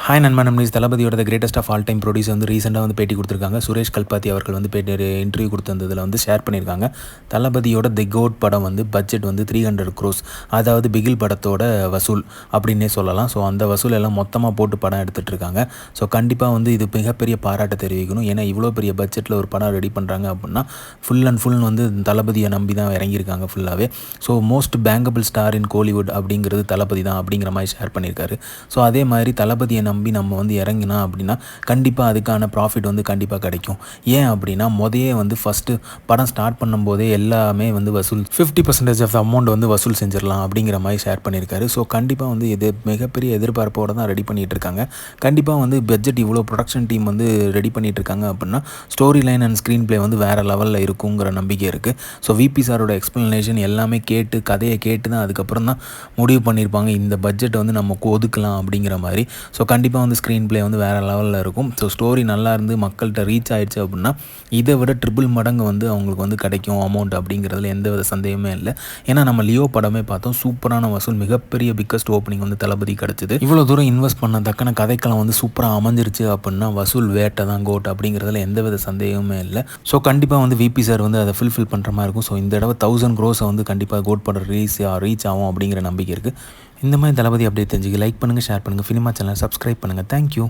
Hi நண்பா நம்மளீஸ் தளபதியோட greatest of all time producer வந்து ரீசெண்டாக வந்து பேட்டி கொடுத்துருக்காங்க. சுரேஷ் கல்பாத்தி அவர்கள் வந்து இன்டர்வியூ கொடுத்ததில் வந்து ஷேர் பண்ணியிருக்காங்க. தளபதியோட தி கோட் படம் வந்து பட்ஜெட் வந்து 300 crores, அதாவது பிகில் படத்தோட வசூல் அப்படின்னே சொல்லலாம். ஸோ அந்த வசூல் எல்லாம் மொத்தமாக போட்டு படம் எடுத்துகிட்டு இருக்காங்க. ஸோ கண்டிப்பாக வந்து இது மிகப்பெரிய பாராட்டை தெரிவிக்கணும். ஏன்னா இவ்வளோ பெரிய பட்ஜெட்டில் ஒரு படம் ரெடி பண்ணுறாங்க அப்படின்னா ஃபுல் அண்ட் ஃபுல் வந்து தளபதியை நம்பி தான் இறங்கியிருக்காங்க ஃபுல்லாகவே. ஸோ மோஸ்ட் பேங்கபிள் ஸ்டார் இன் கோலிவுட் அப்படிங்கிறது தளபதி தான் அப்படிங்கிற மாதிரி ஷேர் பண்ணியிருக்காரு. ஸோ அதே மாதிரி தளபதியை நம்பி நம்ம வந்து இறங்கினா அப்படின்னா கண்டிப்பாக அதுக்கான ப்ராஃபிட் வந்து கண்டிப்பாக கிடைக்கும். ஏன் அப்படின்னா வந்து ஃபஸ்ட்டு படம் ஸ்டார்ட் பண்ணும்போதே எல்லாமே வந்து வசூல் 50% ஆஃப் அமௌண்ட் வந்து வசூல் செஞ்சிடலாம் அப்படிங்கிற மாதிரி ஷேர் பண்ணியிருக்காரு. ஸோ கண்டிப்பாக வந்து இது மிகப்பெரிய எதிர்பார்ப்போடு தான் ரெடி பண்ணிகிட்டு இருக்காங்க. கண்டிப்பாக வந்து பட்ஜெட் இவ்வளோ ப்ரொடக்ஷன் டீம் வந்து ரெடி பண்ணிகிட்டு இருக்காங்க அப்படின்னா story line and screen play வந்து வேறு லெவலில் இருக்குங்கிற நம்பிக்கை இருக்குது. ஸோ விபி சாரோட எக்ஸ்ப்ளனேஷன் எல்லாமே கேட்டு கதையை கேட்டு தான் அதுக்கப்புறம் தான் முடிவு பண்ணியிருப்பாங்க இந்த பட்ஜெட்டை வந்து நம்ம ஒதுக்கலாம் அப்படிங்கிற மாதிரி. ஸோ கண்டிப்பாக வந்து ஸ்க்ரீன் ப்ளே வந்து வேறு லெவலில் இருக்கும். ஸோ ஸ்டோரி நல்லா இருந்து மக்கள்கிட்ட ரீச் ஆகிடுச்சு அப்படின்னா இதை விட ட்ரிபிள் மடங்கு வந்து அவங்களுக்கு வந்து கிடைக்கும் அமௌண்ட் அப்படிங்கிறதுல எந்த வித சந்தேகமே இல்லை. ஏன்னா நம்ம லியோ படமே பார்த்தோம், சூப்பரான வசூல், மிகப்பெரிய பிக்கஸ்ட் ஓப்பனிங் வந்து தளபதி கிடச்சிது. இவ்வளோ தூரம் இன்வெஸ்ட் பண்ண தக்கன கதைக்களம் வந்து சூப்பராக அமைஞ்சிருச்சு அப்படின்னா வசூல் வேட்டை தான் கோட் அப்படிங்கிறதுல எந்த வித சந்தேகமே இல்லை. ஸோ கண்டிப்பாக வந்து விபி சார் வந்து அதை ஃபுல்ஃபில் பண்ணுற மாதிரி இருக்கும். ஸோ இந்த தடவை 1000 crores வந்து கண்டிப்பாக கோட் படம் ரீச் ஆகும் அப்படிங்கிற நம்பிக்கை இருக்குது. இந்த மாதிரி தளபதி அப்டேட் தெரிஞ்சுக்க லைக் பண்ணுங்கள், ஷேர் பண்ணுங்கள், சினிமா சேனலை சப்ஸ்கிரைப் பண்ணுங்கள். தேங்க்யூ.